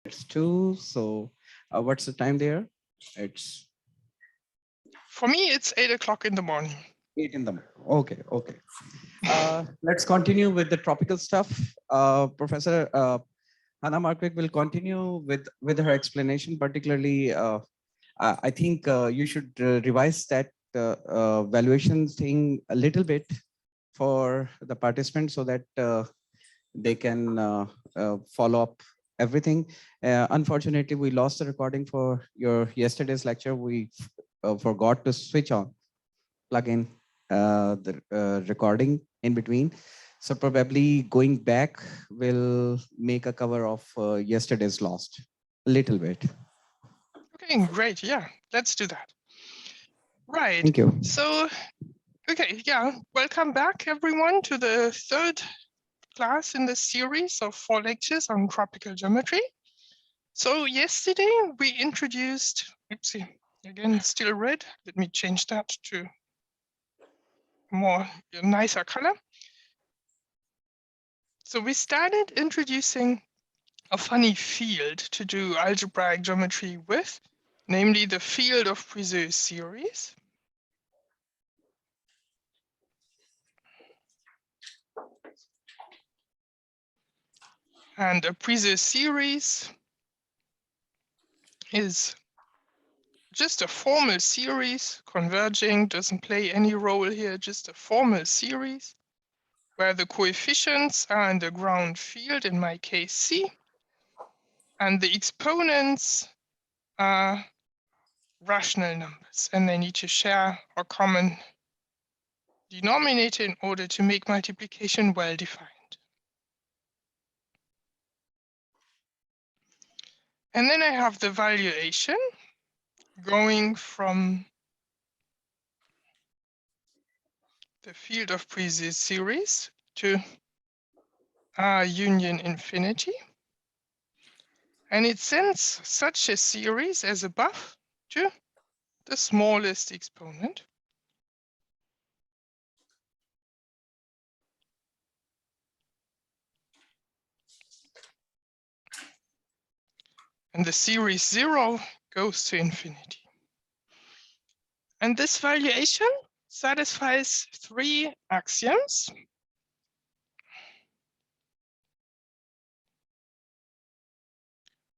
It's 2. So what's the time there? It's For me, it's 8 o'clock in the morning. 8 in the morning. Okay, okay. Let's continue with the tropical stuff. Professor Hannah Markwig will continue with her explanation. Particularly, I think you should revise that valuation thing a little bit for the participants so that they can follow up everything. Unfortunately, we lost the recording for your yesterday's lecture. We forgot to switch on, plug in the recording in between. So probably going back will make a cover of yesterday's lost a little bit. Okay, great. Yeah, let's do that. Right. Thank you. So, okay, yeah, welcome back everyone to the third class in the series of 4 lectures on tropical geometry. So yesterday we introduced, oopsie, again, it's still red. Let me change that to more nicer color. So we started introducing a funny field to do algebraic geometry with, namely the field of Puiseux series. And a Puiseux series is just a formal series. Converging doesn't play any role here, just a formal series where the coefficients are in the ground field, in my case C, and the exponents are rational numbers, and they need to share a common denominator in order to make multiplication well defined. And then I have the valuation going from the field of Puiseux series to R union infinity. And it sends such a series as above to the smallest exponent. And the series 0 goes to infinity. And this valuation satisfies 3 axioms.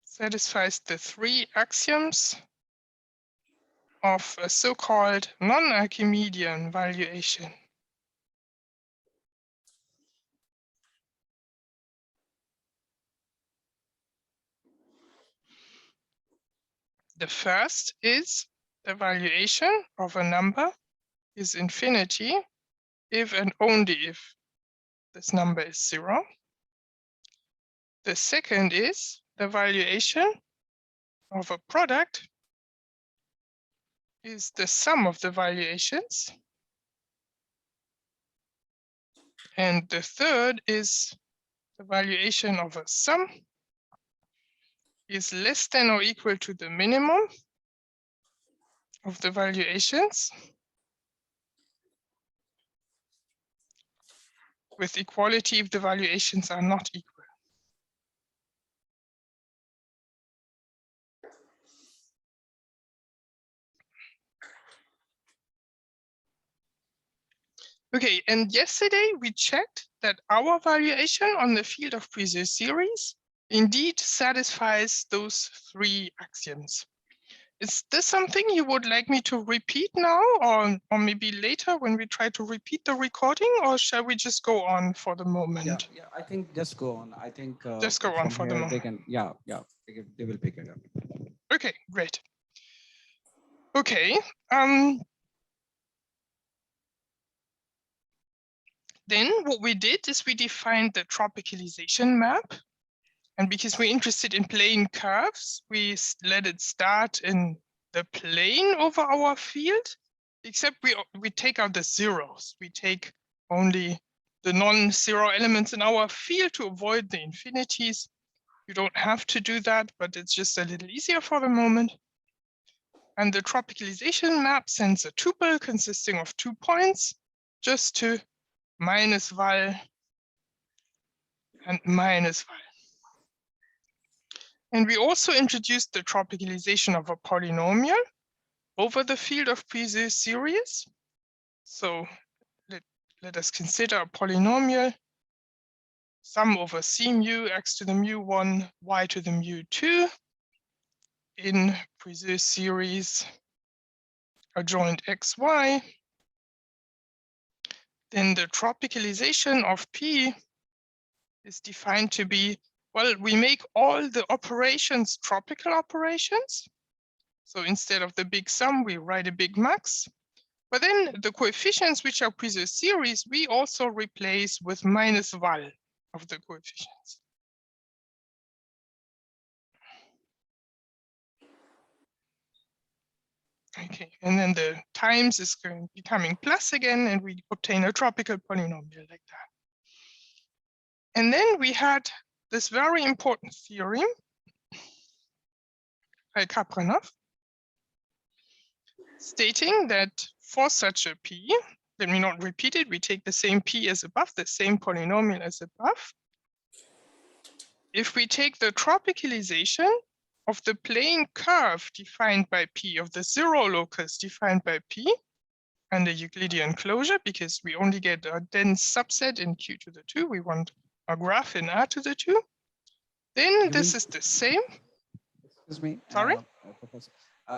Satisfies the 3 axioms of a so-called non-Archimedean valuation. The first is the valuation of a number is infinity if and only if this number is 0. The second is the valuation of a product is the sum of the valuations. And the third is the valuation of a sum is less than or equal to the minimum of the valuations with equality if the valuations are not equal. Okay, and yesterday we checked that our valuation on the field of Puiseux series indeed satisfies those 3 axioms. Is this something you would like me to repeat now, or maybe later when we try to repeat the recording, or shall we just go on for the moment? Yeah, I think just go on. I think Just go on for the moment. they can, they will pick it up. Okay, great. Okay, then what we did is we defined the tropicalization map. And because we're interested in plane curves, we let it start in the plane over our field, except we take out the zeros. We take only the non-zero elements in our field to avoid the infinities. You don't have to do that, but it's just a little easier for the moment. And the tropicalization map sends a tuple consisting of 2 points, just to minus val and minus val. And we also introduced the tropicalization of a polynomial over the field of Puiseux series. So let us consider a polynomial sum over c mu x to the mu1 y to the mu2 in Puiseux series adjoint xy. Then the tropicalization of P is defined to be, well, we make all the operations tropical operations. So instead of the big sum, we write a big max. But then the coefficients which are Puiseux series, we also replace with minus val of the coefficients. Okay, and then the times is becoming plus again, and we obtain a tropical polynomial like that. And then we had this very important theorem by Kapranov, stating that for such a P, let me not repeat it, we take the same P as above, the same polynomial as above. If we take the tropicalization of the plane curve defined by P, of the zero locus defined by P, and the Euclidean closure, because we only get a dense subset in Q to the 2, we want a graph in R to the 2, then this is the same. Excuse me. Sorry? Professor.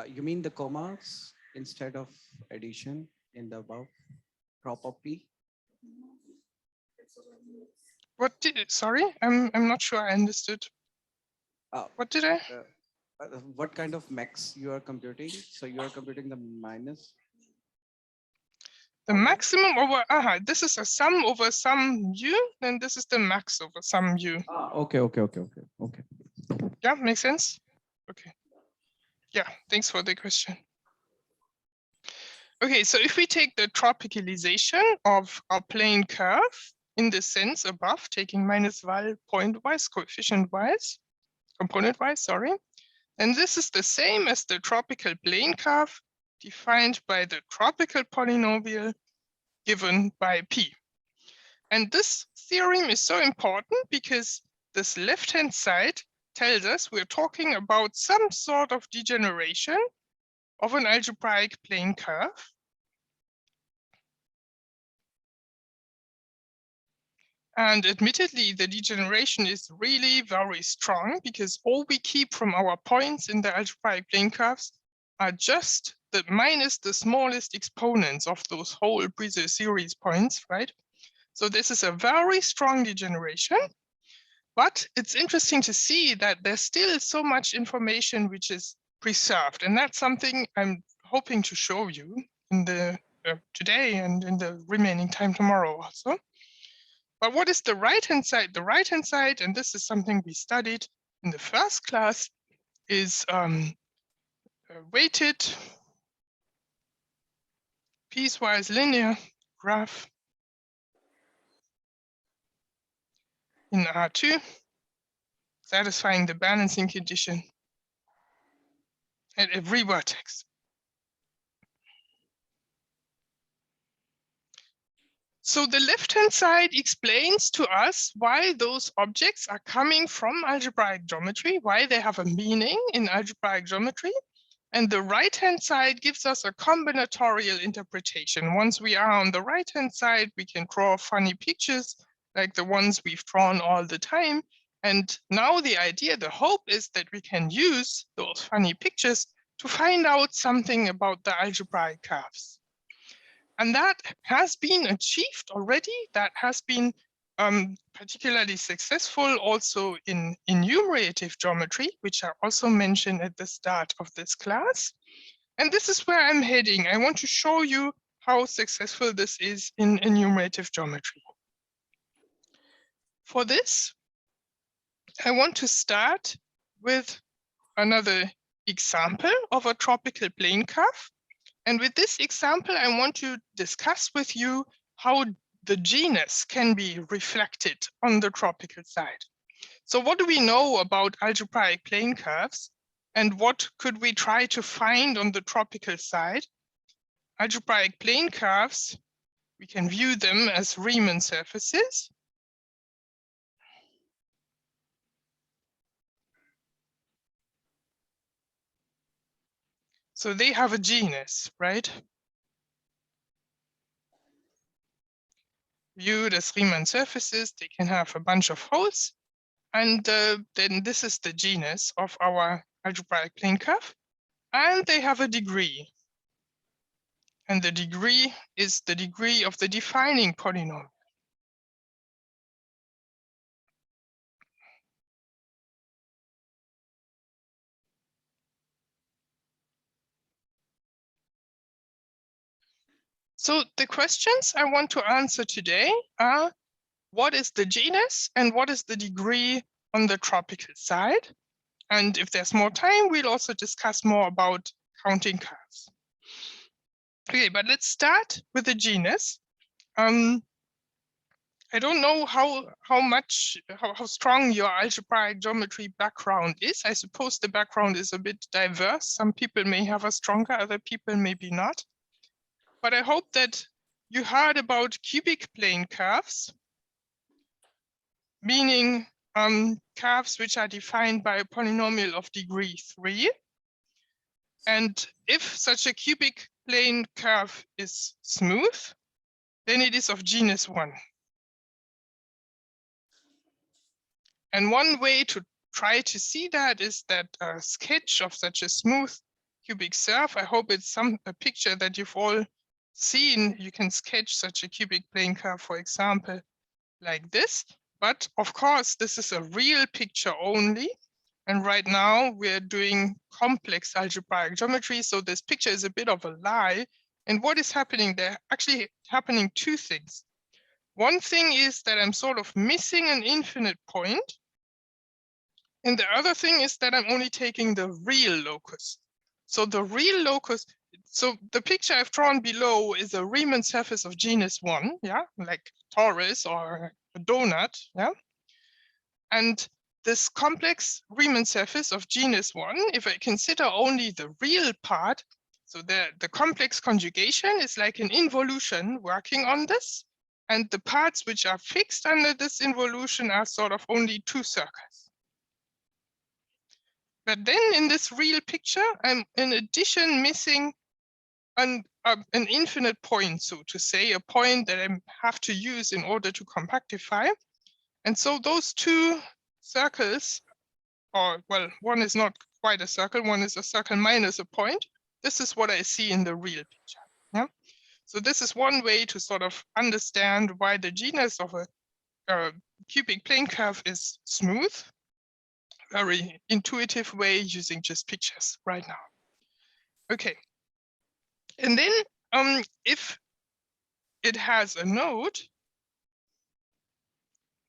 You mean the commas instead of addition in the above prop of P? What did it? Sorry, I'm not sure I understood. What did I? What kind of max you are computing? So you are computing the minus? The maximum over, this is a sum over some u, then this is the max over some u. Okay. Yeah, makes sense? Okay. Yeah, thanks for the question. Okay, so if we take the tropicalization of our plane curve in the sense above, taking minus val point-wise, coefficient-wise, component-wise, sorry, and this is the same as the tropical plane curve defined by the tropical polynomial given by P. And this theorem is so important because this left-hand side tells us we're talking about some sort of degeneration of an algebraic plane curve. And admittedly, the degeneration is really very strong because all we keep from our points in the algebraic plane curves are just the minus the smallest exponents of those whole Puiseux series points, right? So this is a very strong degeneration, but it's interesting to see that there's still so much information which is preserved. And that's something I'm hoping to show you in the today and in the remaining time tomorrow also. But what is the right-hand side? The right-hand side, and this is something we studied in the first class, is a weighted piecewise linear graph in R2, satisfying the balancing condition at every vertex. So the left-hand side explains to us why those objects are coming from algebraic geometry, why they have a meaning in algebraic geometry. And the right-hand side gives us a combinatorial interpretation. Once we are on the right-hand side, we can draw funny pictures like the ones we've drawn all the time. And now the idea, the hope is that we can use those funny pictures to find out something about the algebraic curves. And that has been achieved already. That has been particularly successful also in enumerative geometry, which I also mentioned at the start of this class. And this is where I'm heading. I want to show you how successful this is in enumerative geometry. For this, I want to start with another example of a tropical plane curve. And with this example, I want to discuss with you how the genus can be reflected on the tropical side. So what do we know about algebraic plane curves? And what could we try to find on the tropical side? Algebraic plane curves, we can view them as Riemann surfaces. So they have a genus, right? Viewed as Riemann surfaces, they can have a bunch of holes. And then this is the genus of our algebraic plane curve. And they have a degree. And the degree is the degree of the defining polynomial. So the questions I want to answer today are, what is the genus and what is the degree on the tropical side? And if there's more time, we'll also discuss more about counting curves. Okay, but let's start with the genus. I don't know how strong your algebraic geometry background is. I suppose the background is a bit diverse. Some people may have a stronger, other people maybe not. But I hope that you heard about cubic plane curves, meaning curves which are defined by a polynomial of degree 3. And if such a cubic plane curve is smooth, then it is of genus 1. And one way to try to see that is that a sketch of such a smooth cubic surf. I hope it's a picture that you've all seen. You can sketch such a cubic plane curve, for example, like this. But of course, this is a real picture only. And right now we're doing complex algebraic geometry. So this picture is a bit of a lie. And what is happening there? Actually happening two things. One thing is that I'm sort of missing an infinite point. And the other thing is that I'm only taking the real locus. So the real locus, so the picture I've drawn below is a Riemann surface of genus 1, yeah, like torus or a donut, yeah. And this complex Riemann surface of genus 1, if I consider only the real part, so the complex conjugation is like an involution working on this. And the parts which are fixed under this involution are sort of only two circles. But then in this real picture, I'm in addition missing an infinite point, so to say, a point that I have to use in order to compactify. And so those two circles, or well, one is not quite a circle, one is a circle minus a point. This is what I see in the real picture. Yeah. So this is one way to sort of understand why the genus of a cubic plane curve is smooth. Very intuitive way using just pictures right now. Okay. And then if it has a node,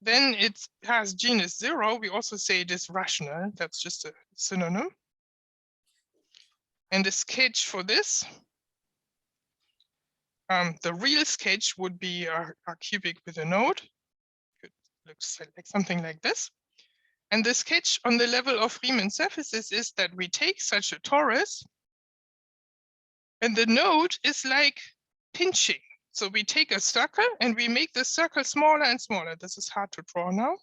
then it has genus 0. We also say it is rational. That's just a synonym. And the sketch for this, the real sketch would be a cubic with a node. It looks like something like this. And the sketch on the level of Riemann surfaces is that we take such a torus, and the node is like pinching. So we take a circle and we make the circle smaller and smaller. This is hard to draw now.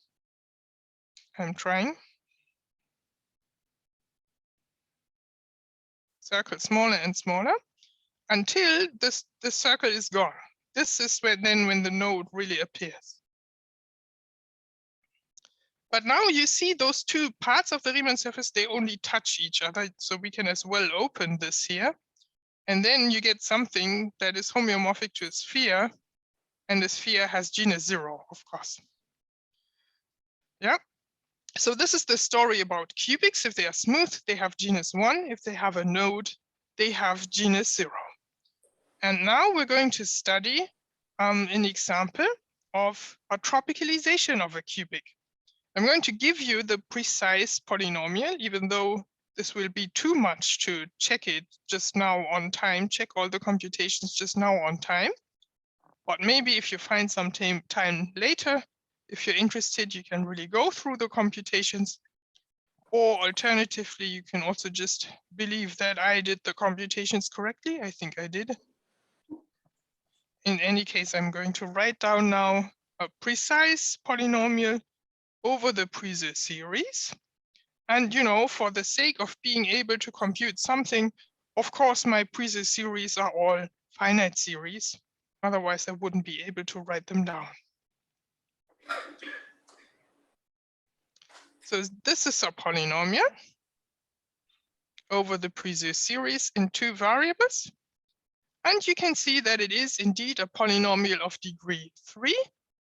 I'm trying. Circle smaller and smaller until the circle is gone. This is when the node really appears. But now you see those two parts of the Riemann surface, they only touch each other. So we can as well open this here. And then you get something that is homeomorphic to a sphere. And the sphere has genus 0, of course. Yeah. So this is the story about cubics. If they are smooth, they have genus 1. If they have a node, they have genus 0. And now we're going to study an example of a tropicalization of a cubic. I'm going to give you the precise polynomial, even though this will be too much to check it just now on time, check all the computations just now on time. But maybe if you find some time later, if you're interested, you can really go through the computations. Or alternatively, you can also just believe that I did the computations correctly. I think I did. In any case, I'm going to write down now a precise polynomial over the Puiseux series. And, you know, for the sake of being able to compute something Of course, my previous series are all finite series. Otherwise, I wouldn't be able to write them down. So this is a polynomial over the previous series in 2 variables. And you can see that it is indeed a polynomial of degree 3.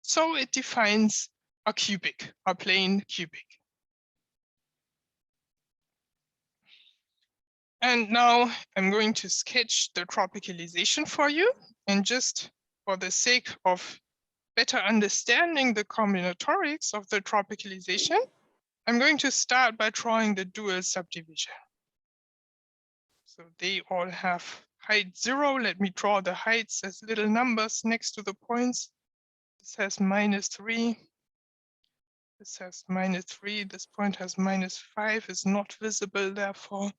So it defines a cubic, a plane cubic. And now I'm going to sketch the tropicalization for you. And just for the sake of better understanding the combinatorics of the tropicalization, I'm going to start by drawing the dual subdivision. So they all have height 0. Let me draw the heights as little numbers next to the points. This has -3. This has -3. This point has -5, is not visible, therefore.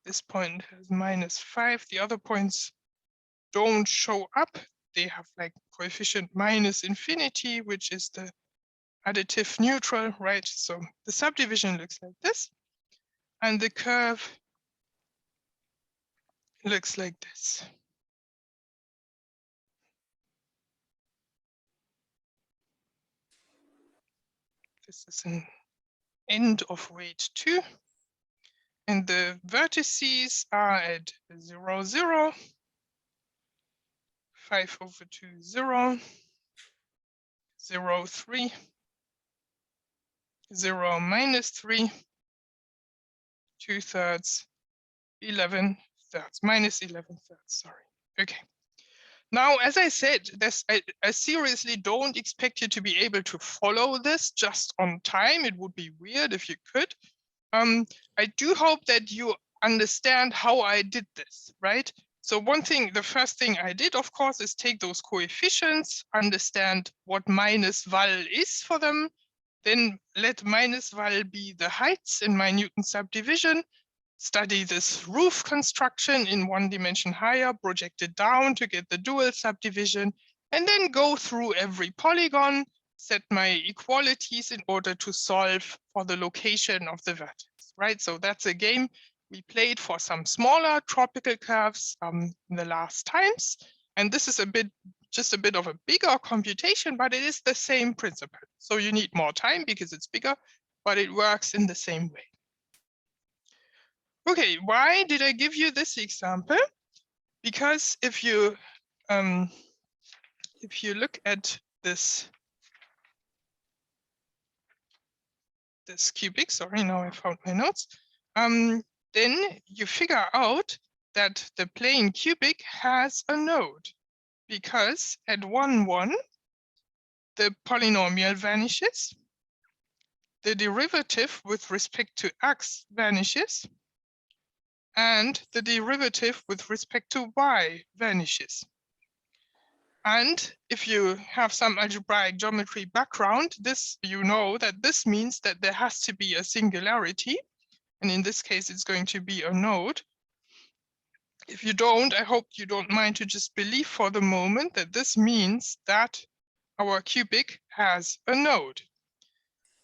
This point has -5. The other points don't show up. They have like coefficient -infinity, which is the additive neutral, right? So the subdivision looks like this. And the curve looks like this. This is an end of weight 2. And the vertices are at 0, 0, 5/2, 0, 0, 3, 0, -3, 2/3, 11/3, -11/3, sorry. Okay. Now, as I said, I seriously don't expect you to be able to follow this just on time. It would be weird if you could. I do hope that you understand how I did this, right? So the first thing I did, of course, is take those coefficients, understand what -val is for them, then let -val be the heights in my Newton subdivision, study this roof construction in 1 dimension higher, project it down to get the dual subdivision, and then go through every polygon, set my equalities in order to solve for the location of the vertex, right? So that's a game we played for some smaller tropical curves in the last times. And this is just a bit of a bigger computation, but it is the same principle. So you need more time because it's bigger, but it works in the same way. Okay, why did I give you this example? Because if you look at this cubic, sorry, now I found my notes, then you figure out that the plane cubic has a node, because at 1, 1, the polynomial vanishes, the derivative with respect to x vanishes, and the derivative with respect to y vanishes. And if you have some algebraic geometry background, you know that this means that there has to be a singularity. And in this case, it's going to be a node. If you don't, I hope you don't mind to just believe for the moment that this means that our cubic has a node.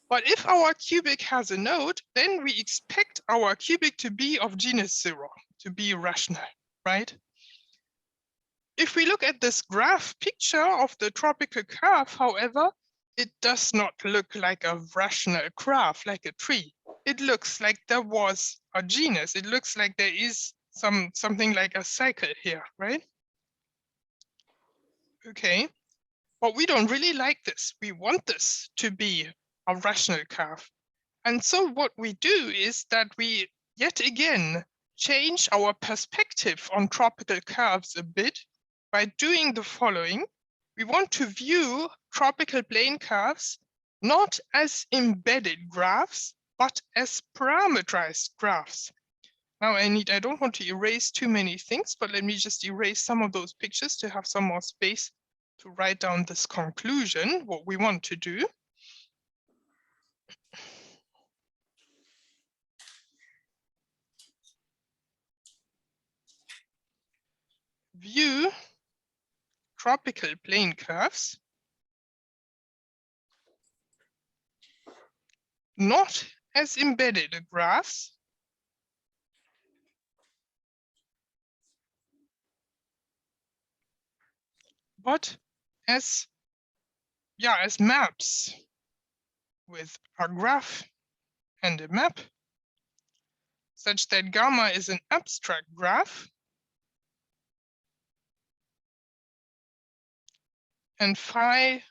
But if our cubic has a node, then we expect our cubic to be of genus 0, to be rational, right? If we look at this graph picture of the tropical curve, however, it does not look like a rational graph, like a tree. It looks like there was a genus. It looks like there is something like a cycle here, right? Okay, but we don't really like this. We want this to be a rational curve. And so what we do is that we, yet again, change our perspective on tropical curves a bit by doing the following. We want to view tropical plane curves not as embedded graphs, but as parametrized graphs. Now I don't want to erase too many things, but let me just erase some of those pictures to have some more space to write down this conclusion, what we want to do. View tropical plane curves not as embedded graphs, but as maps with a graph and a map, such that gamma is an abstract graph and phi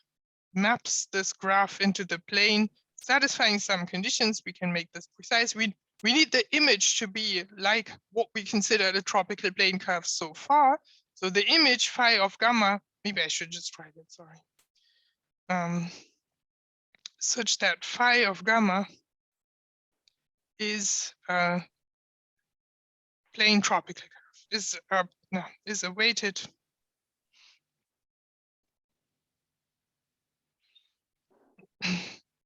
maps this graph into the plane, satisfying some conditions. We can make this precise. We need the image to be like what we consider the tropical plane curve so far. So the image phi of gamma, maybe I should just try that, sorry. Such that phi of gamma is a plane tropical curve, is a weighted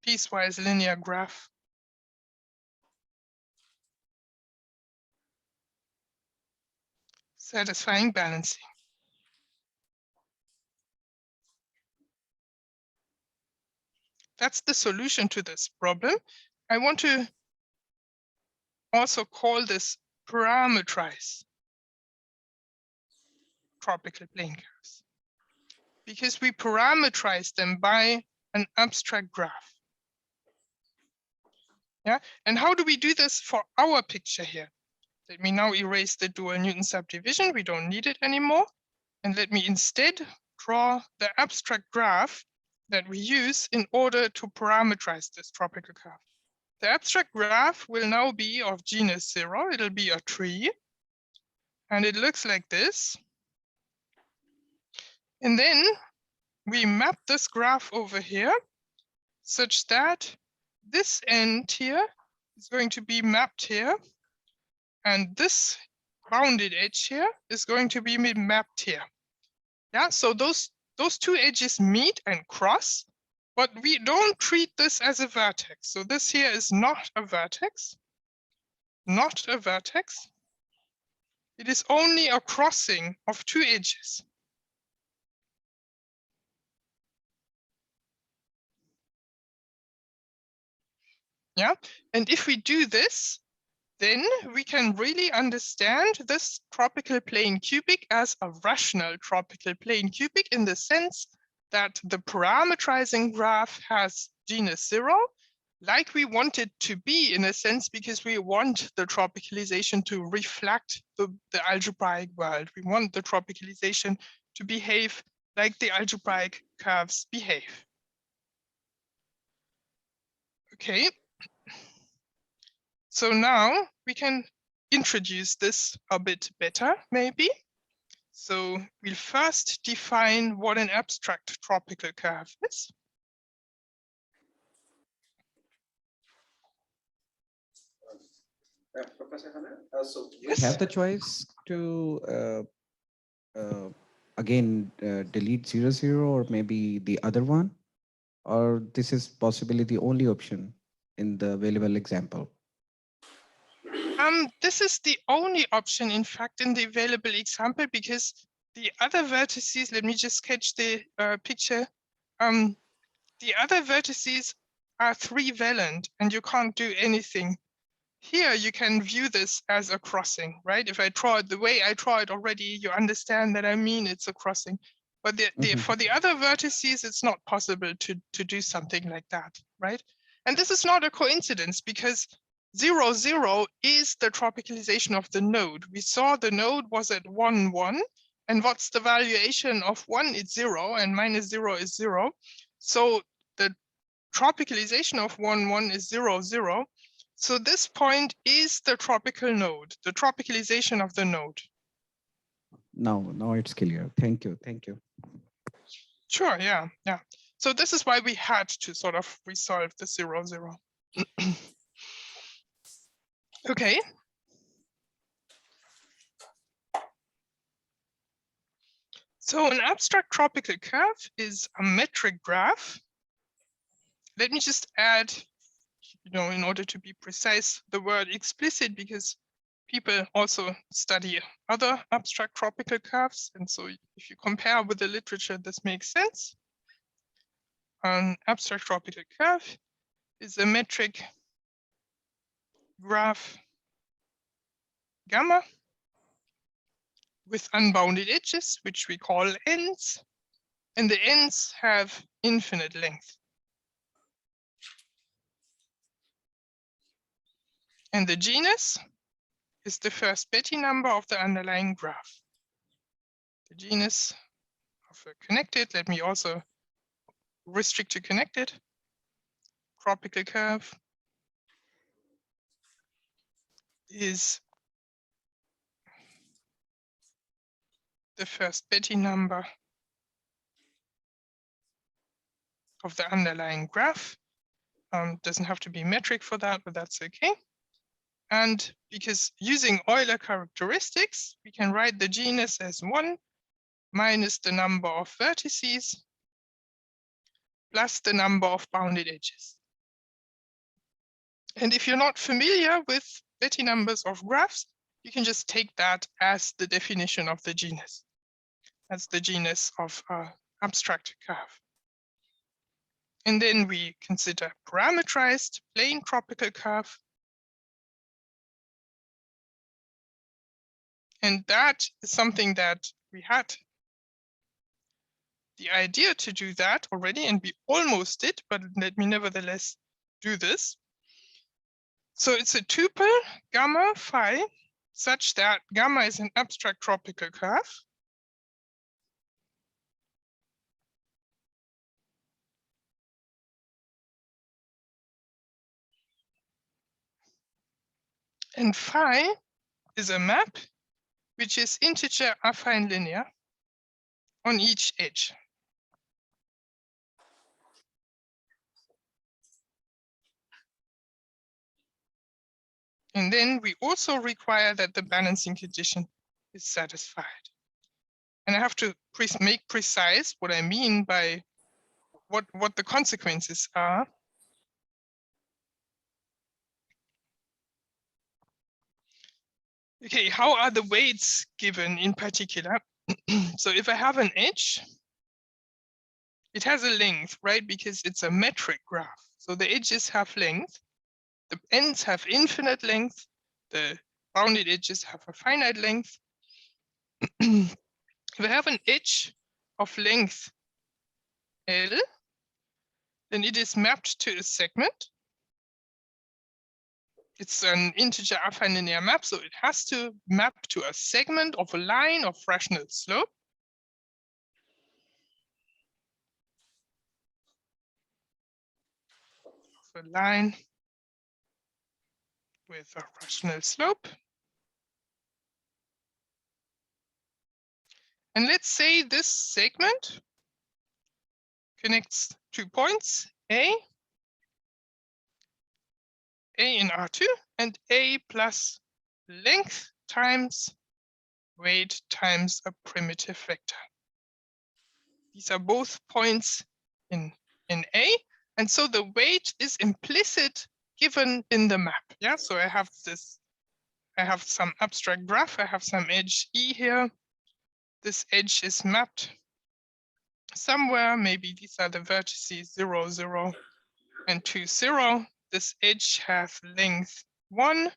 piecewise linear graph. Satisfying balancing. That's the solution to this problem. I want to also call this parameterized tropical plane curves, because we parameterize them by an abstract graph. Yeah, and how do we do this for our picture here? Let me now erase the dual Newton subdivision. We don't need it anymore. And let me instead draw the abstract graph that we use in order to parameterize this tropical curve. The abstract graph will now be of genus 0. It'll be a tree. And it looks like this. And then we map this graph over here such that this end here is going to be mapped here. And this bounded edge here is going to be mapped here. Yeah, so those two edges meet and cross, but we don't treat this as a vertex. So this here is not a vertex, not a vertex. It is only a crossing of two edges. Yeah, and if we do this, then we can really understand this tropical plane cubic as a rational tropical plane cubic in the sense that the parameterizing graph has genus 0, like we want it to be in a sense, because we want the tropicalization to reflect the algebraic world. We want the tropicalization to behave like the algebraic curves behave. Okay. So now we can introduce this a bit better, maybe. So we'll first define what an abstract tropical curve is. Professor Hanna, so you have the choice to again delete 0, 0, or maybe the other one, or this is possibly the only option in the available example? This is the only option, in fact, in the available example, because the other vertices, let me just sketch the picture. The other vertices are 3-valent and you can't do anything. Here you can view this as a crossing, right? If I draw it the way I draw it already, you understand that I mean it's a crossing. But for the other vertices, it's not possible to do something like that, right? And this is not a coincidence, because 0, 0 is the tropicalization of the node. We saw the node was at 1, 1. And what's the valuation of 1? It's 0, and minus 0 is 0. So the tropicalization of 1, 1 is 0, 0. So this point is the tropical node, the tropicalization of the node. No, it's clear. Thank you. Sure, yeah. So this is why we had to sort of resolve the 0, 0. Okay. So an abstract tropical curve is a metric graph. Let me just add, in order to be precise, the word explicit, because people also study other abstract tropical curves. And so if you compare with the literature, this makes sense. An abstract tropical curve is a metric graph gamma with unbounded edges, which we call ends. and the ends have infinite length. And the genus is the first Betti number of the underlying graph. The genus of a connected, let me also restrict to connected, tropical curve is the first Betti number of the underlying graph. Doesn't have to be metric for that, but that's okay. And because using Euler characteristics, we can write the genus as 1 minus the number of vertices plus the number of bounded edges. And if you're not familiar with Betti numbers of graphs, you can just take that as the definition of the genus. That's the genus of abstract curve. And then we consider parameterized plane tropical curve. And that is something that we had the idea to do that already, and we almost did, but let me nevertheless do this. So it's a tuple gamma phi such that gamma is an abstract tropical curve. And phi is a map which is integer affine linear on each edge. And then we also require that the balancing condition is satisfied. And I have to make precise what I mean by what the consequences are. Okay, how are the weights given in particular? So if I have an edge, it has a length, right? Because it's a metric graph. So the edges have length, the ends have infinite length, the bounded edges have a finite length. If I have an edge of length L, then it is mapped to a segment. It's an integer affine linear map, so it has to map to a segment of a line of rational slope. Of a line with a rational slope. And let's say this segment connects 2 points, A in R2, and A plus length times weight times a primitive vector. These are both points in A, and so the weight is implicit given in the map. Yeah, so I have this, I have some abstract graph, I have some edge E here. This edge is mapped somewhere, maybe these are the vertices 0, 0, and 2, 0. This edge has length 1.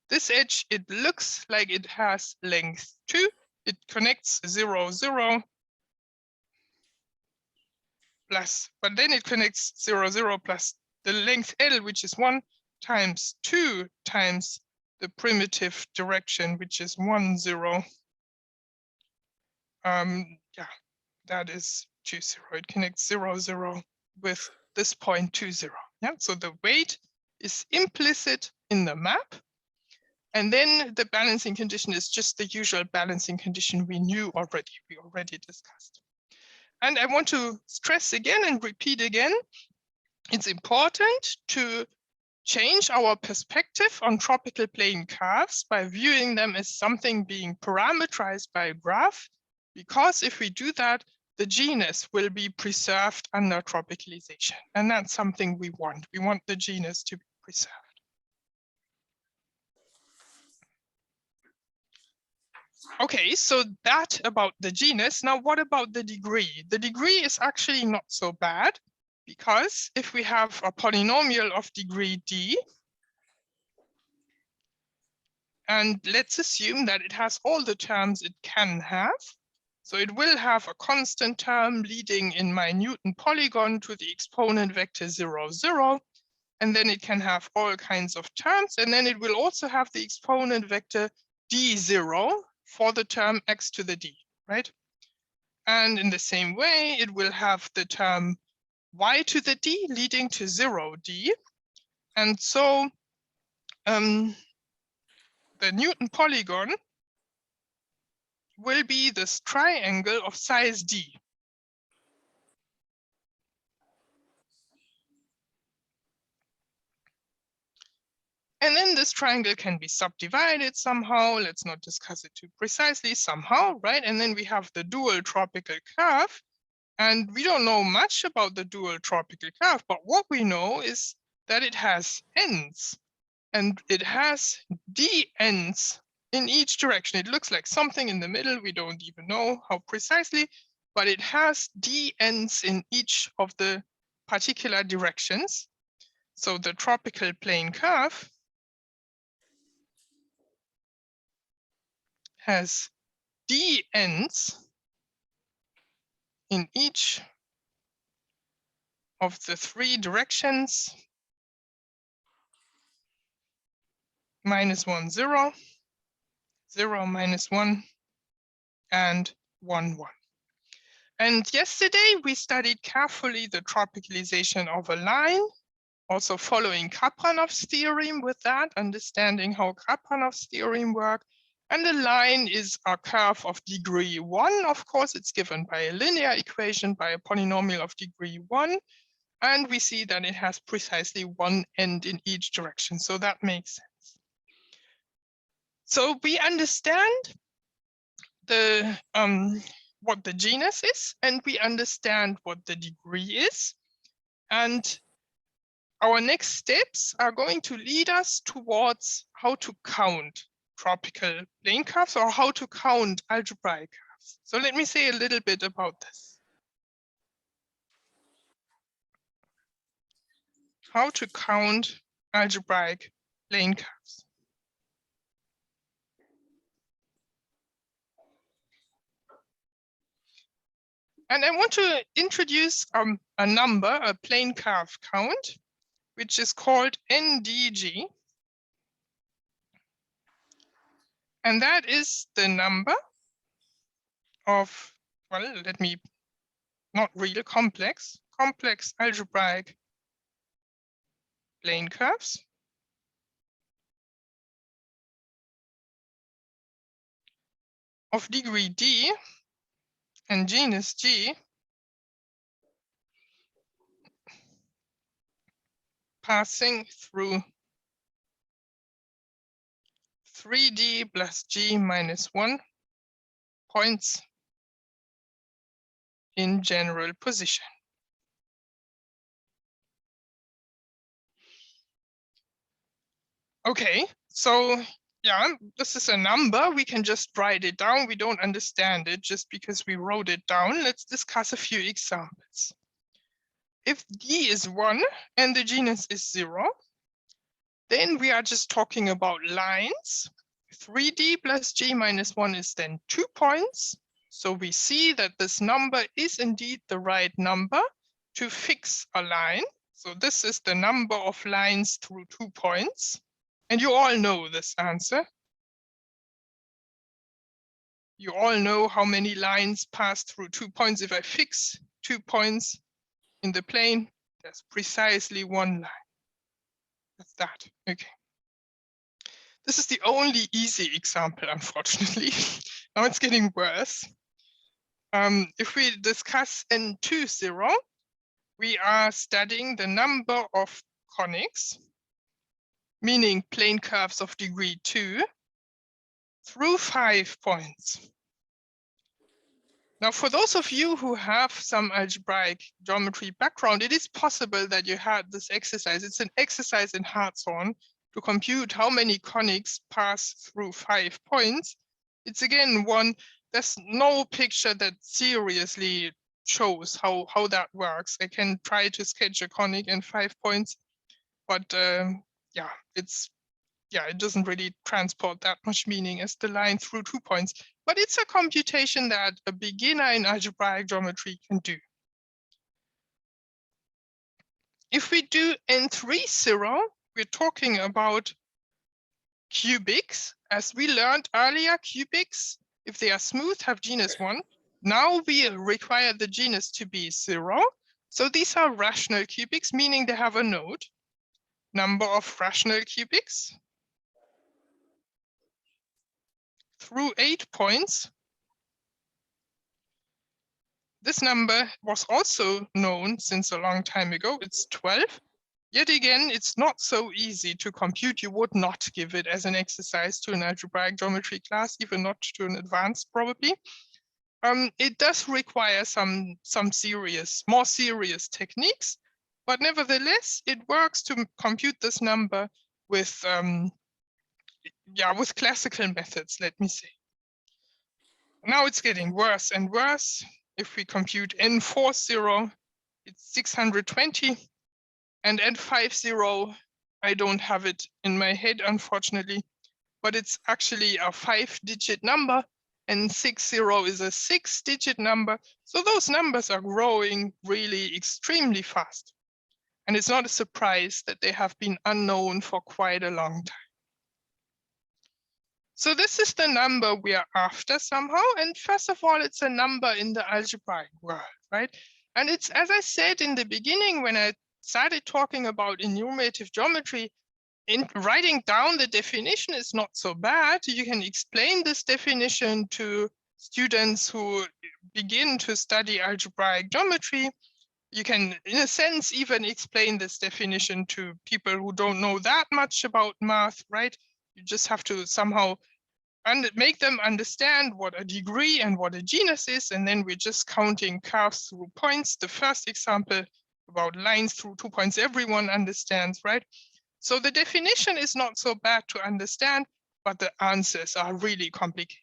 This edge, it looks like it has length 2. It connects 0, 0 plus, but then it connects 0, 0 plus the length L, which is 1 times 2 times the primitive direction, which is 1, 0. Yeah, that is 2, 0. It connects 0, 0 with this point 2, 0. Yeah, so the weight is implicit in the map. And then the balancing condition is just the usual balancing condition we knew already, we already discussed. And I want to stress again and repeat again, it's important to change our perspective on tropical plane curves by viewing them as something being parameterized by a graph, because if we do that, the genus will be preserved under tropicalization. And that's something we want. We want the genus to be preserved. Okay, so that about the genus. Now, what about the degree? The degree is actually not so bad, because if we have a polynomial of degree D, and let's assume that it has all the terms it can have. So it will have a constant term leading in my Newton polygon to the exponent vector 0, 0. And then it can have all kinds of terms. And then it will also have the exponent vector d0 for the term x to the d, right? And in the same way, it will have the term y to the d leading to 0d. And so the Newton polygon will be this triangle of size d. And then this triangle can be subdivided somehow. Let's not discuss it too precisely, somehow, right? And then we have the dual tropical curve. And we don't know much about the dual tropical curve, but what we know is that it has ends. And it has d ends in each direction. It looks like something in the middle. We don't even know how precisely, but it has d ends in each of the particular directions. So the tropical plane curve has d ends in each of the three directions, -1, 0, 0, -1, and 1, 1. And yesterday we studied carefully the tropicalization of a line, also following Kapranov's theorem with that, understanding how Kapranov's theorem works. And the line is a curve of degree 1. Of course, it's given by a linear equation by a polynomial of degree 1. And we see that it has precisely one end in each direction. So that makes sense. So we understand the what the genus is, and we understand what the degree is. And our next steps are going to lead us towards how to count tropical plane curves or how to count algebraic curves. So let me say a little bit about this. How to count algebraic plane curves. And I want to introduce a number, a plane curve count, which is called NDG. And that is the number of, well, let me, not real complex algebraic plane curves of degree D and genus G passing through 3D plus G minus 1 points in general position. Okay, so yeah, this is a number. We can just write it down. We don't understand it just because we wrote it down. Let's discuss a few examples. If D is 1 and the genus is 0, then we are just talking about lines. 3D plus G minus 1 is then 2 points. So we see that this number is indeed the right number to fix a line. So this is the number of lines through 2 points. And you all know this answer. You all know how many lines pass through 2 points. If I fix 2 points in the plane, there's precisely 1 line. That's that. Okay. This is the only easy example, unfortunately. Now it's getting worse. If we discuss N2, 0, we are studying the number of conics, meaning plane curves of degree 2, through 5 points. Now, for those of you who have some algebraic geometry background, it is possible that you had this exercise. It's an exercise in Hartshorne to compute how many conics pass through 5 points. It's again one, there's no picture that seriously shows how that works. I can try to sketch a conic in 5 points, but yeah, it's yeah, it doesn't really transport that much meaning as the line through 2 points, but it's a computation that a beginner in algebraic geometry can do. If we do N30, we're talking about cubics. As we learned earlier, cubics, if they are smooth, have genus 1. Now we require the genus to be 0. So these are rational cubics, meaning they have a node. Number of rational cubics through 8 points. This number was also known since a long time ago. It's 12. Yet again, it's not so easy to compute. You would not give it as an exercise to an algebraic geometry class, even not to an advanced probably. It does require some more serious techniques, but nevertheless, it works to compute this number with with classical methods, let me say. Now it's getting worse and worse. If we compute N40, it's 620. And N50, I don't have it in my head, unfortunately, but it's actually a 5-digit number, and 60 is a 6-digit number. So those numbers are growing really extremely fast. And it's not a surprise that they have been unknown for quite a long time. So this is the number we are after somehow. And first of all, it's a number in the algebraic world, right? And it's, as I said in the beginning, when I started talking about enumerative geometry, in writing down the definition is not so bad. You can explain this definition to students who begin to study algebraic geometry. You can, in a sense, even explain this definition to people who don't know that much about math, right? You just have to somehow make them understand what a degree and what a genus is, and then we're just counting curves through points. The first example about lines through 2 points, everyone understands, right? So the definition is not so bad to understand, but the answers are really complicated.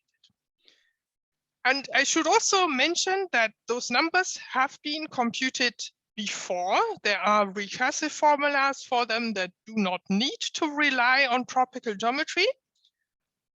And I should also mention that those numbers have been computed before. There are recursive formulas for them that do not need to rely on tropical geometry.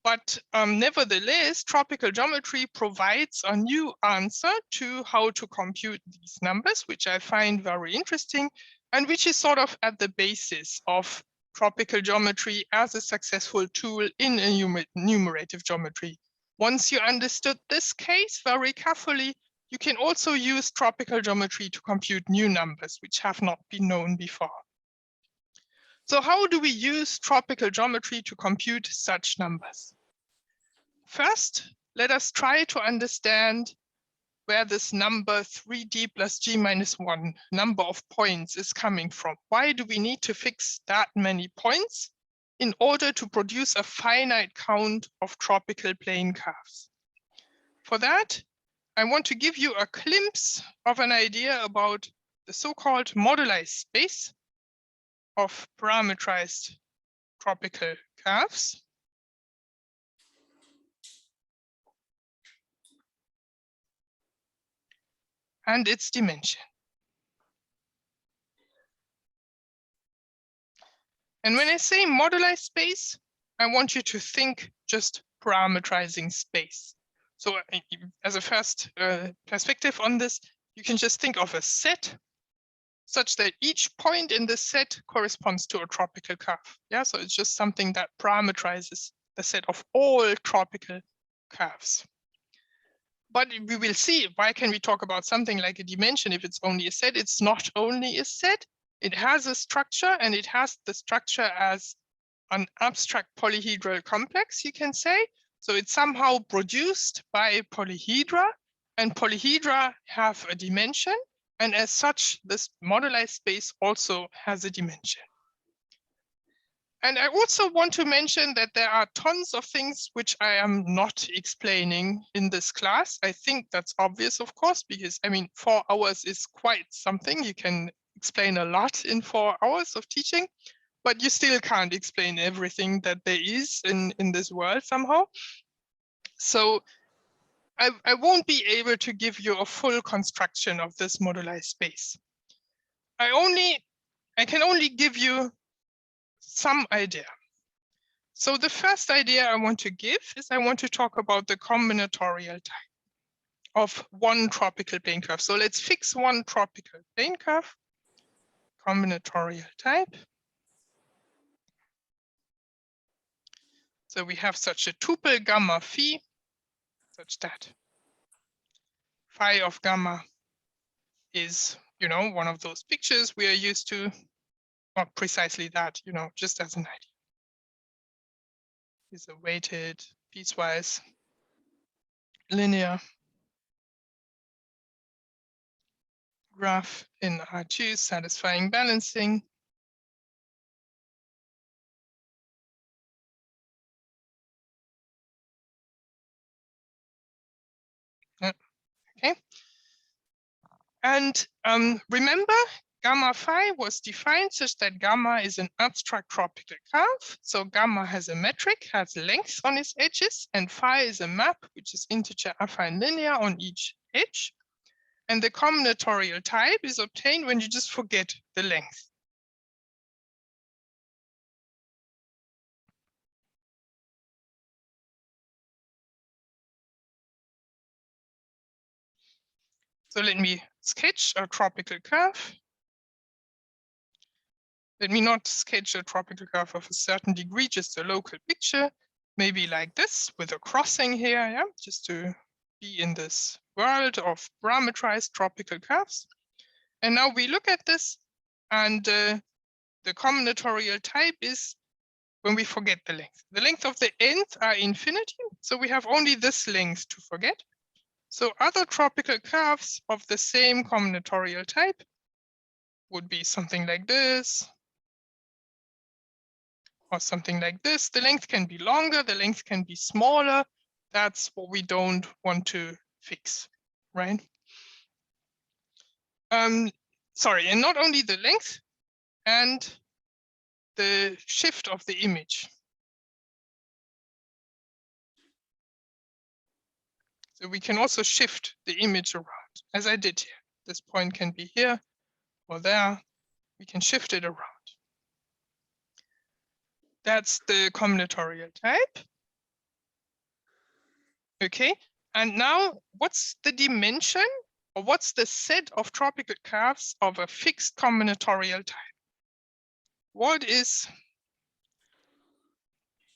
But nevertheless, tropical geometry provides a new answer to how to compute these numbers, which I find very interesting, and which is sort of at the basis of tropical geometry as a successful tool in enumerative geometry. Once you understood this case very carefully, you can also use tropical geometry to compute new numbers, which have not been known before. So how do we use tropical geometry to compute such numbers? First, let us try to understand where this number 3d plus g minus 1 number of points is coming from. Why do we need to fix that many points in order to produce a finite count of tropical plane curves? For that, I want to give you a glimpse of an idea about the so-called modalized space of parametrized tropical curves. And its dimension. And when I say modalized space, I want you to think just parametrizing space. So as a first perspective on this, you can just think of a set such that each point in the set corresponds to a tropical curve. Yeah, so it's just something that parameterizes the set of all tropical curves. But we will see, why can we talk about something like a dimension if it's only a set? It's not only a set, it has a structure, and it has the structure as an abstract polyhedral complex, you can say. So it's somehow produced by polyhedra, and polyhedra have a dimension. And as such, this modalized space also has a dimension. And I also want to mention that there are tons of things which I am not explaining in this class. I think that's obvious, of course, because I mean, 4 hours is quite something. You can explain a lot in 4 hours of teaching, but you still can't explain everything that there is in this world somehow. So I won't be able to give you a full construction of this modalized space. I can only give you some idea. So the first idea I want to give is I want to talk about the combinatorial type of one tropical plane curve. So let's fix one tropical plane curve, combinatorial type. So we have such a tuple gamma phi, such that phi of gamma is, one of those pictures we are used to. Not precisely that, just as an idea. Is a weighted, piecewise, linear graph in R2 satisfying balancing. Yeah. Okay. And remember, gamma phi was defined such that gamma is an abstract tropical curve. So gamma has a metric, has length on its edges, and phi is a map, which is integer affine linear on each edge. And the combinatorial type is obtained when you just forget the length. So let me sketch a tropical curve. Let me not sketch a tropical curve of a certain degree, just a local picture, maybe like this with a crossing here, yeah, just to be in this world of parameterized tropical curves. And now we look at this, and the combinatorial type is when we forget the length. The length of the ends are infinity, so we have only this length to forget. So other tropical curves of the same combinatorial type would be something like this, or something like this. The length can be longer, the length can be smaller. That's what we don't want to fix, right? Sorry, and not only the length and the shift of the image. So we can also shift the image around, as I did here. This point can be here or there. We can shift it around. That's the combinatorial type. Okay, and now what's the dimension, or what's the set of tropical curves of a fixed combinatorial type? What is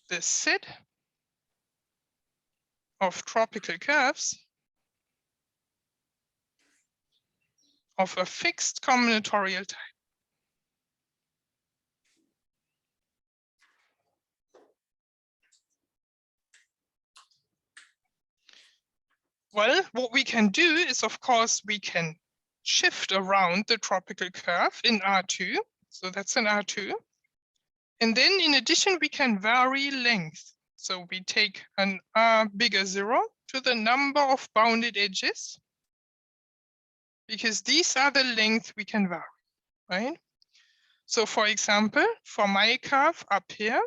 the set of tropical curves of a fixed combinatorial type? Well, what we can do is, of course, we can shift around the tropical curve in R2. So that's an R2. And then in addition, we can vary length. So we take an R bigger 0 to the number of bounded edges, because these are the length we can vary, right? So for example, for my curve up here,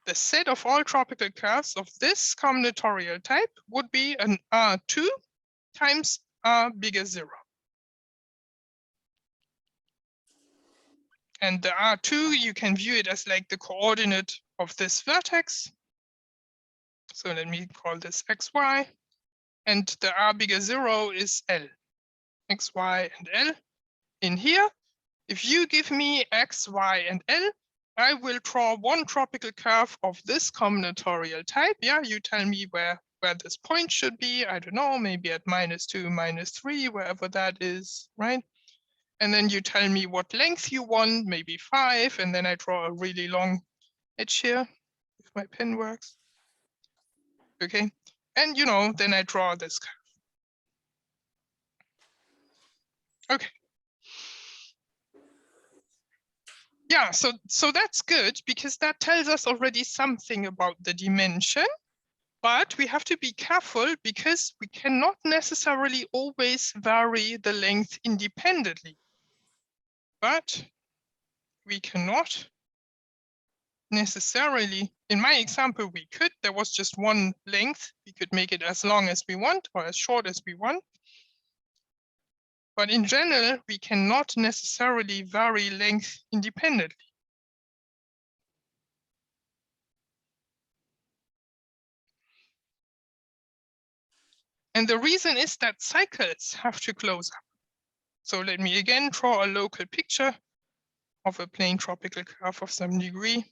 the set of all tropical curves of this combinatorial type would be an R2 times R bigger 0. And the R2, you can view it as like the coordinate of this vertex. So let me call this XY. And the R bigger 0 is L, XY and L. In here, if you give me X, Y, and L, I will draw one tropical curve of this combinatorial type. Yeah, you tell me where this point should be. I don't know, maybe at -2, -3, wherever that is, right? And then you tell me what length you want, maybe 5, and then I draw a really long edge here, if my pen works. Okay, and then I draw this curve. Okay. Yeah, so that's good, because that tells us already something about the dimension, but we have to be careful because we cannot necessarily always vary the length independently. But we cannot necessarily, in my example, we could, there was just one length, we could make it as long as we want or as short as we want. But in general, we cannot necessarily vary length independently. And the reason is that cycles have to close up. So let me again draw a local picture of a plane tropical curve of some degree.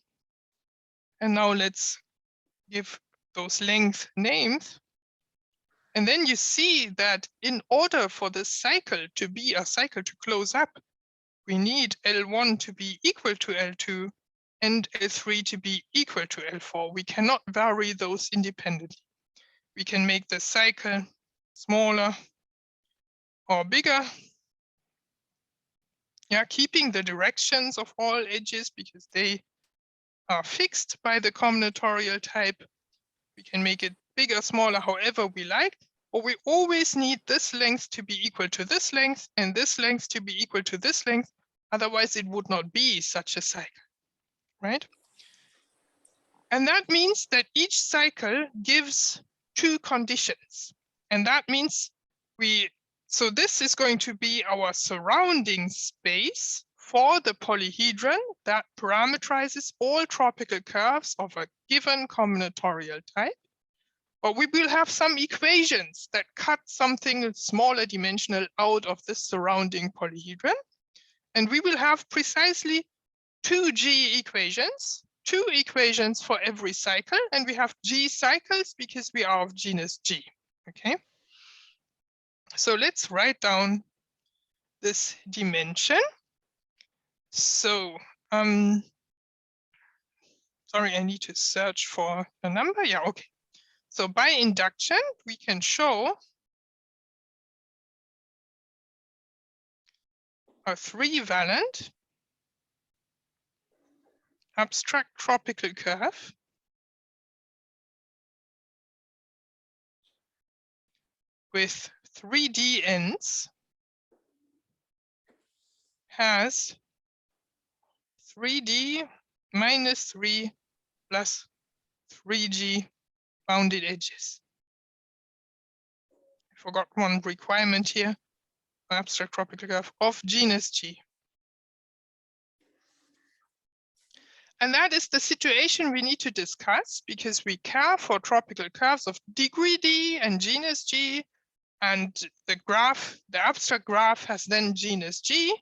And now let's give those length names. And then you see that in order for the cycle to be a cycle to close up, we need L1 to be equal to L2 and L3 to be equal to L4. We cannot vary those independently. We can make the cycle smaller or bigger. Yeah, keeping the directions of all edges because they are fixed by the combinatorial type. We can make it bigger, smaller, however we like, but we always need this length to be equal to this length and this length to be equal to this length. Otherwise, it would not be such a cycle, right? And that means that each cycle gives two conditions. And that means so this is going to be our surrounding space for the polyhedron that parameterizes all tropical curves of a given combinatorial type. But we will have some equations that cut something smaller dimensional out of this surrounding polyhedron. And we will have precisely two G equations, two equations for every cycle. And we have G cycles because we are of genus G, okay? So let's write down this dimension. So, sorry, I need to search for a number. Yeah, okay. So by induction, we can show a 3-valent abstract tropical curve with 3D ends has 3D minus 3 plus 3G bounded edges. I forgot one requirement here, abstract tropical curve of genus G. And that is the situation we need to discuss because we care for tropical curves of degree D and genus G, and the graph, the abstract graph has then genus G.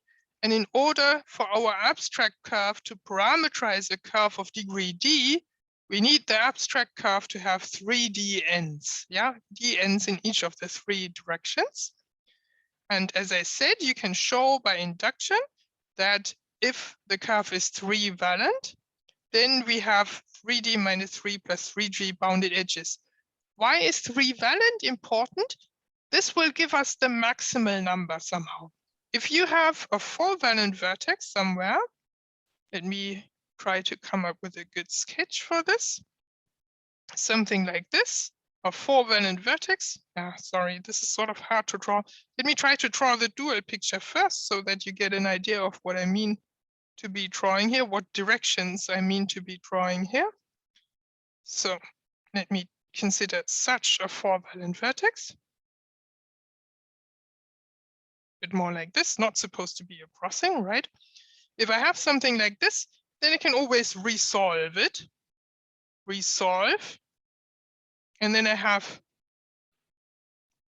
And in order for our abstract curve to parameterize a curve of degree D, we need the abstract curve to have 3D ends, yeah, D ends in each of the 3 directions. And as I said, you can show by induction that if the curve is 3-valent, then we have 3D minus 3 plus 3G bounded edges. Why is 3-valent important? This will give us the maximal number somehow. If you have a 4-valent vertex somewhere, let me try to come up with a good sketch for this. Something like this, a 4-valent vertex. Sorry, this is sort of hard to draw. Let me try to draw the dual picture first so that you get an idea of what I mean to be drawing here, what directions I mean to be drawing here. So let me consider such a 4-valent vertex. A bit more like this, not supposed to be a crossing, right? If I have something like this, then I can always resolve it. Resolve. And then I have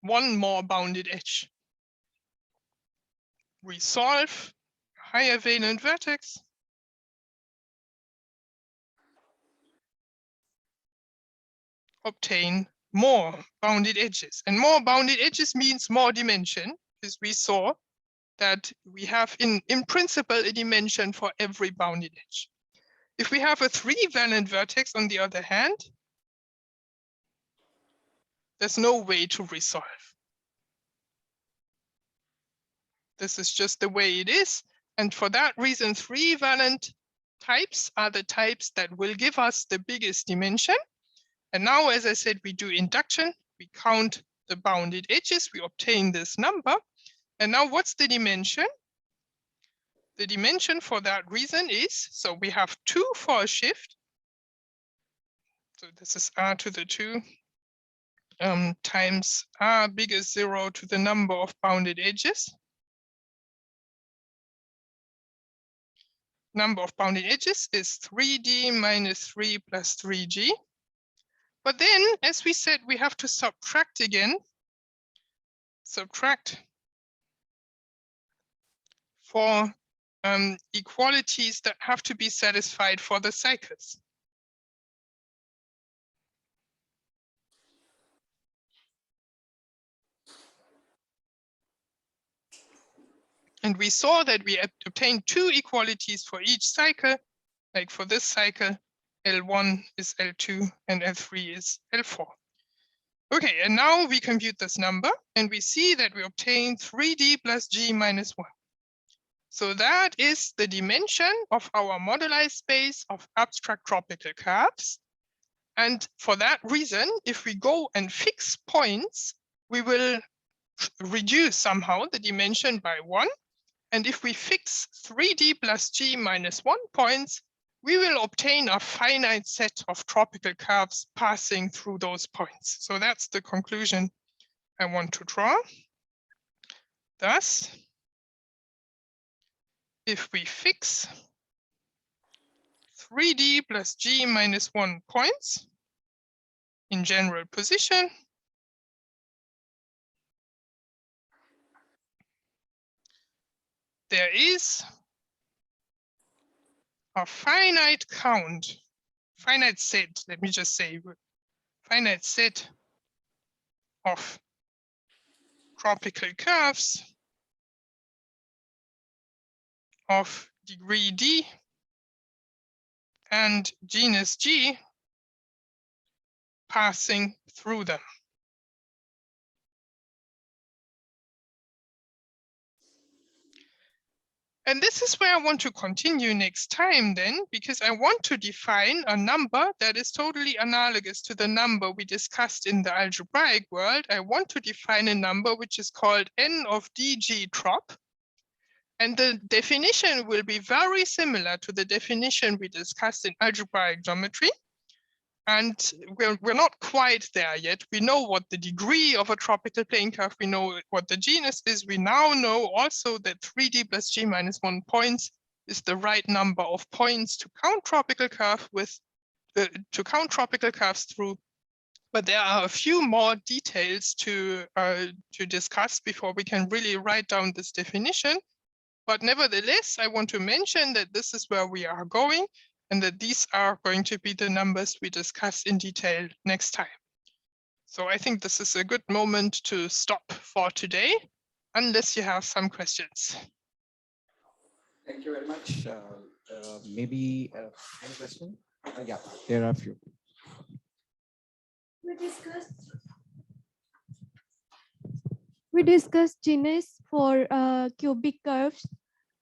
one more bounded edge. Resolve, higher valent vertex. Obtain more bounded edges. And more bounded edges means more dimension, because we saw that we have in principle a dimension for every bounded edge. If we have a 3-valent vertex on the other hand, there's no way to resolve. This is just the way it is. And for that reason, 3-valent types are the types that will give us the biggest dimension. And now, as I said, we do induction. We count the bounded edges. We obtain this number. And now what's the dimension? The dimension for that reason is, so we have 2 for a shift. So this is r to the 2 times r bigger 0 to the number of bounded edges. Number of bounded edges is 3D minus 3 plus 3G. But then, as we said, we have to subtract again subtract for equalities that have to be satisfied for the cycles. And we saw that we obtained two equalities for each cycle. Like for this cycle, L1 is L2 and L3 is L4. Okay, and now we compute this number and we see that we obtain 3D plus G minus 1. So that is the dimension of our modalized space of abstract tropical curves. And for that reason, if we go and fix points, we will reduce somehow the dimension by 1. And if we fix 3D plus G minus 1 points, we will obtain a finite set of tropical curves passing through those points. So that's the conclusion I want to draw. Thus, if we fix 3D plus G minus 1 points in general position, there is a finite count, finite set, let me just say, finite set of tropical curves of degree D and genus G passing through them. And this is where I want to continue next time then, because I want to define a number that is totally analogous to the number we discussed in the algebraic world. I want to define a number which is called n of dg trop. And the definition will be very similar to the definition we discussed in algebraic geometry. And we're not quite there yet. We know what the degree of a tropical plane curve, we know what the genus is. We now know also that 3D plus G minus 1 points is the right number of points to count tropical curve with, to count tropical curves through. But there are a few more details to discuss before we can really write down this definition. But nevertheless, I want to mention that this is where we are going, and that these are going to be the numbers we discuss in detail next time. So I think this is a good moment to stop for today, unless you have some questions. Thank you very much. Maybe any question? Yeah, there are a few. We discussed genus for cubic curves.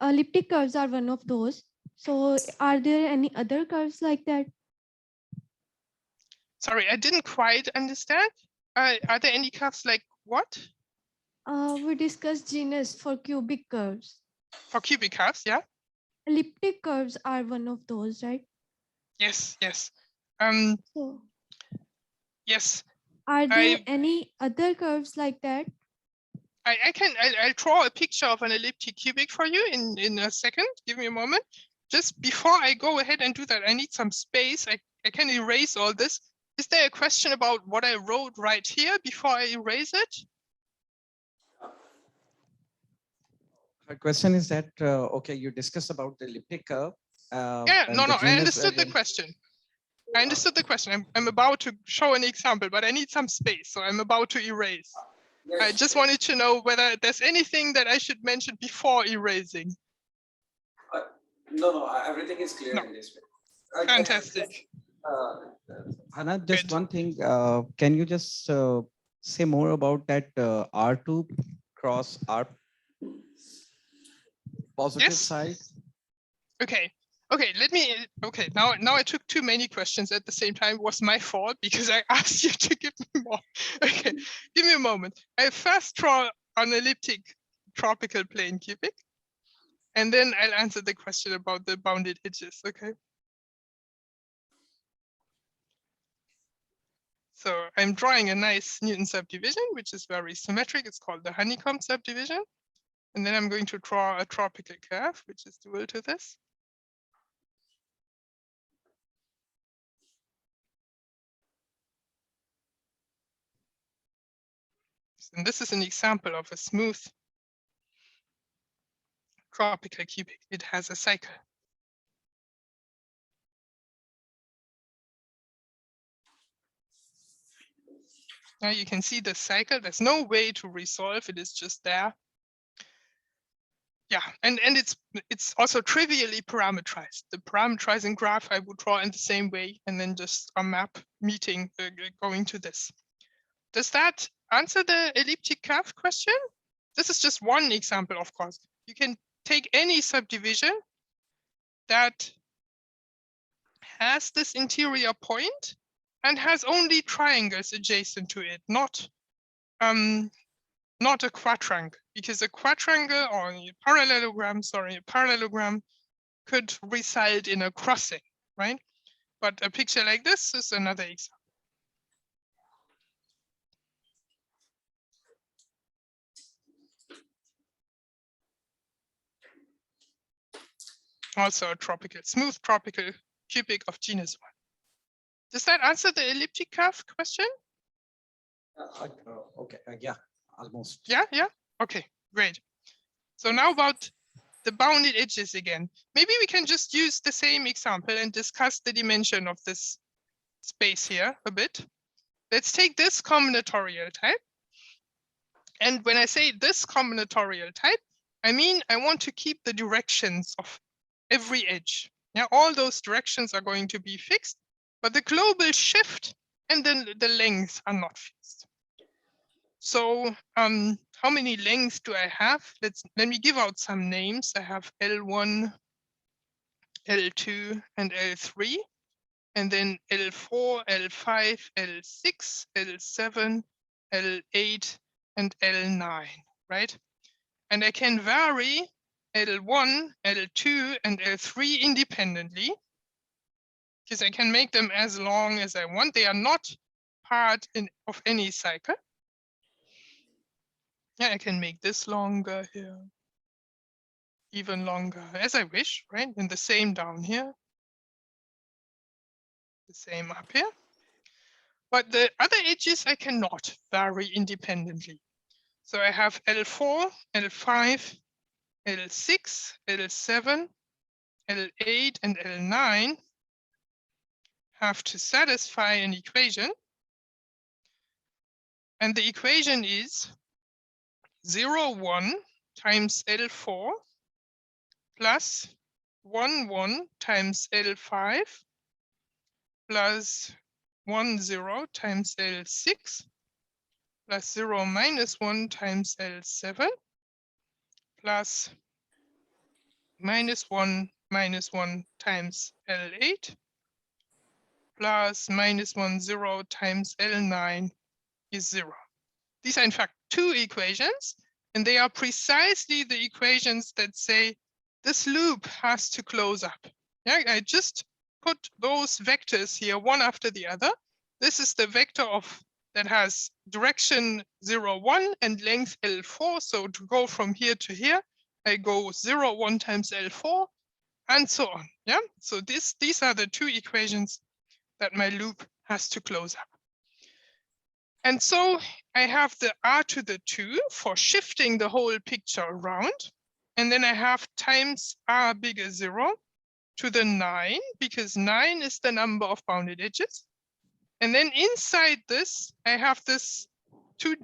Elliptic curves are one of those. So are there any other curves like that? Sorry, I didn't quite understand. Are there any curves like what? We discussed genus for cubic curves. For cubic curves, yeah? Elliptic curves are one of those, right? Yes, yes. So Yes. are there any other curves like that? I'll draw a picture of an elliptic cubic for you in a second. Give me a moment. Just before I go ahead and do that, I need some space. I can erase all this. Is there a question about what I wrote right here before I erase it? Her question is that, okay, you discussed about the elliptic curve. Yeah, no, I understood the question. I understood the question. I'm about to show an example, but I need some space, so I'm about to erase. Yes. I just wanted to know whether there's anything that I should mention before erasing. No, everything is clear in this way. Fantastic. Hannah, just one thing. Can you just say more about that R2 cross R positive side? Okay. Okay, now I took too many questions at the same time. It was my fault because I asked you to give me more. Okay, give me a moment. I first draw an elliptic tropical plane cubic, and then I'll answer the question about the bounded edges, okay? So I'm drawing a nice Newton subdivision, which is very symmetric. It's called the honeycomb subdivision. And then I'm going to draw a tropical curve, which is dual to this. case. And this is an example of a smooth tropical cubic. It has a cycle. Now you can see the cycle. There's no way to resolve it. It's just there. Yeah, and it's also trivially parameterized. The parameterizing graph I would draw in the same way, and then just a map meeting going to this. Does that answer the elliptic curve question? This is just one example, of course. You can take any subdivision that has this interior point and has only triangles adjacent to it, not a quadrangle, because a quadrangle or a parallelogram, sorry, a parallelogram could result in a crossing, right? But a picture like this is another example. Also a tropical, smooth tropical cubic of genus 1. Does that answer the elliptic curve question? Okay, yeah, almost. Yeah, okay, great. So now about the bounded edges again. Maybe we can just use the same example and discuss the dimension of this space here a bit. Let's take this combinatorial type. And when I say this combinatorial type, I mean I want to keep the directions of every edge. Yeah, all those directions are going to be fixed, but the global shift and then the lengths are not fixed. So how many lengths do I have? Let me give out some names. I have L1, L2, and L3, and then L4, L5, L6, L7, L8, and L9, right? And I can vary L1, L2, and L3 independently, because I can make them as long as I want. They are not part of any cycle. Yeah, I can make this longer here, even longer as I wish, right? And the same down here, the same up here. But the other edges I cannot vary independently. So I have L4, L5, L6, L7, L8, and L9 have to satisfy an equation. And the equation is 0, 1 times L4 plus 1, 1 times L5 plus 1, 0 times L6 plus 0 minus 1 times L7 plus minus 1 times L8 plus minus 1, 0 times L9 is 0. These are in fact two equations, and they are precisely the equations that say this loop has to close up. Yeah, I just put those vectors here one after the other. This is the vector that has direction 0, 1 and length L4. So to go from here to here, I go 0, 1 times L4 and so on. Yeah, so these are the two equations that my loop has to close up. And so I have the r to the 2 for shifting the whole picture around. And then I have times r bigger 0 to the 9, because 9 is the number of bounded edges. And then inside this, I have this two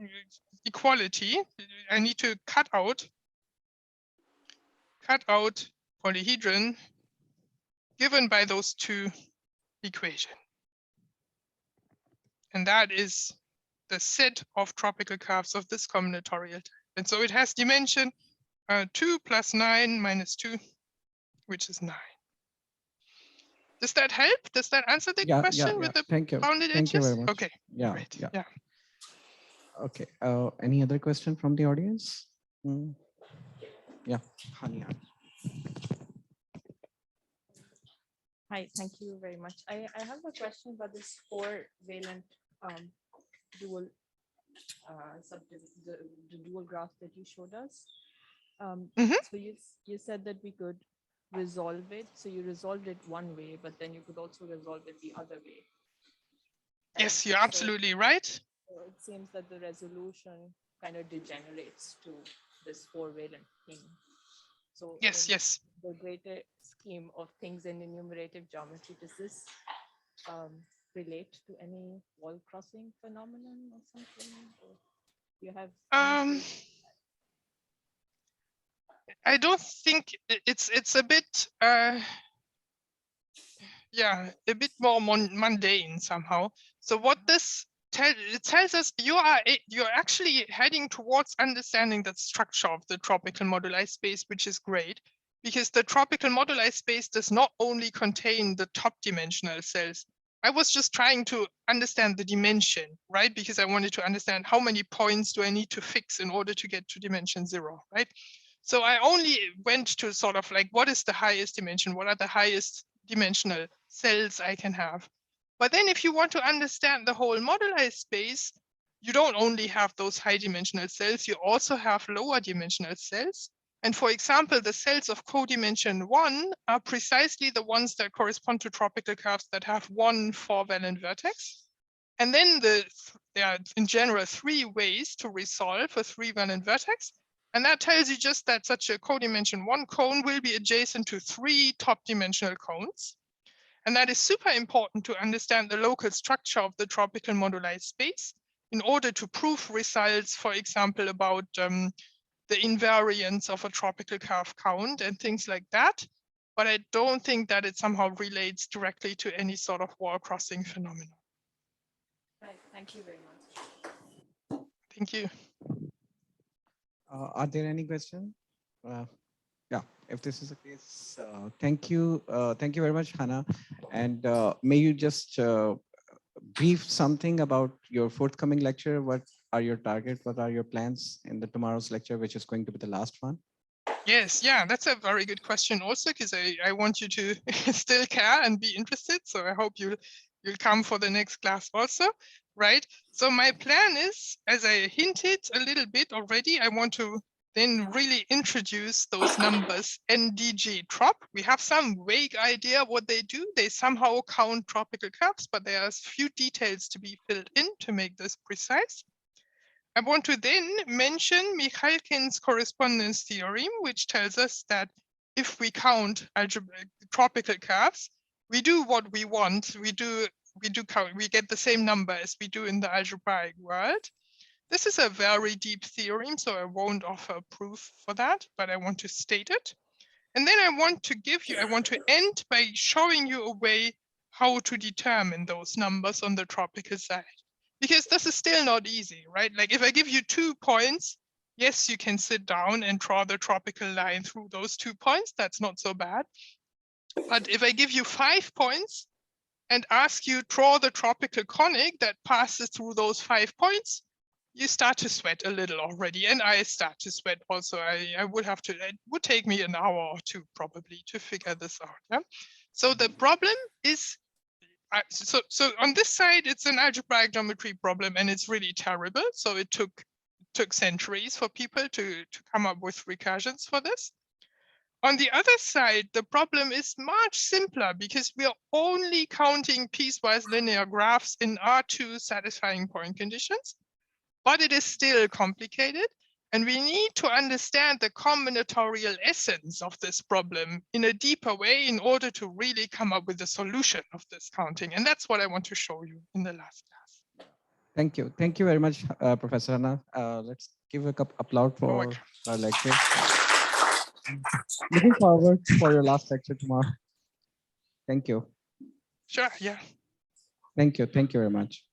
equality. I need to cut out polyhedron given by those two equations. And that is the set of tropical curves of this combinatorial type. And so it has dimension 2 plus 9 minus 2, which is 9. Does that help? Does that answer the question with the Thank you. bounded edges? Thank you very much. Okay, Yeah, great. yeah. Yeah. Okay. Any other question from the audience? Yeah, Hania. Hi, thank you very much. I have a question about this 4-valent dual the dual graph that you showed us. So you said that we could resolve it. So you resolved it one way, but then you could also resolve it the other way. Yes, you're absolutely right. So it seems that the resolution kind of degenerates to this 4-valent thing. So Yes, in yes. the greater scheme of things in enumerative geometry, does this relate to any wall crossing phenomenon or something? Or you have I don't think it's a bit yeah, a bit more mundane somehow. So what this tells us, you're actually heading towards understanding the structure of the tropical moduli space, which is great, because the tropical moduli space does not only contain the top dimensional cells. I was just trying to understand the dimension, right? Because I wanted to understand how many points do I need to fix in order to get to dimension 0, right? So I only went to sort of like, what is the highest dimension? What are the highest dimensional cells I can have? But then if you want to understand the whole moduli space, you don't only have those high dimensional cells, you also have lower dimensional cells. And for example, the cells of codimension 1 are precisely the ones that correspond to tropical curves that have 1 4-valent vertex. And then there are in general 3 ways to resolve a 3-valent vertex. And that tells you just that such a codimension 1 cone will be adjacent to 3 top dimensional cones. And that is super important to understand the local structure of the tropical moduli space in order to prove results, for example, about the invariance of a tropical curve count and things like that. But I don't think that it somehow relates directly to any sort of wall crossing phenomenon. Right. Thank you very much. Thank you. Are there any questions? Yeah, if this is the case, thank you. Thank you very much, Hannah. And may you just brief something about your forthcoming lecture? What are your targets? What are your plans in the tomorrow's lecture, which is going to be the last one? Yes, yeah, that's a very good question also, because I want you to still care and be interested. So I hope you'll come for the next class also, right? So my plan is, as I hinted a little bit already, I want to then really introduce those numbers NDG trop. We have some vague idea what they do. They somehow count tropical curves, but there are a few details to be filled in to make this precise. I want to then mention Mikhailkin's correspondence theorem, which tells us that if we count algebraic tropical curves, we do what we want. We get the same number as we do in the algebraic world. This is a very deep theorem, so I won't offer proof for that, but I want to state it. And then I want to end by showing you a way how to determine those numbers on the tropical side. Because this is still not easy, right? Like if I give you 2 points, yes, you can sit down and draw the tropical line through those 2 points. That's not so bad. But if I give you 5 points and ask you draw the tropical conic that passes through those 5 points, you start to sweat a little already. And I start to sweat also. It would take me an hour or 2 probably to figure this out. Yeah? So the problem is, so on this side, it's an algebraic geometry problem and it's really terrible. So it took centuries for people to come up with recursions for this. On the other side, the problem is much simpler because we are only counting piecewise linear graphs in R2 satisfying point conditions, but it is still complicated. And we need to understand the combinatorial essence of this problem in a deeper way in order to really come up with a solution of this counting. And that's what I want to show you in the last class. Thank you. Thank you very much, Professor Hannah. Let's give a applause for our lecture. Looking forward for your last lecture tomorrow. Thank you. Sure, yeah. Thank you. Thank you very much.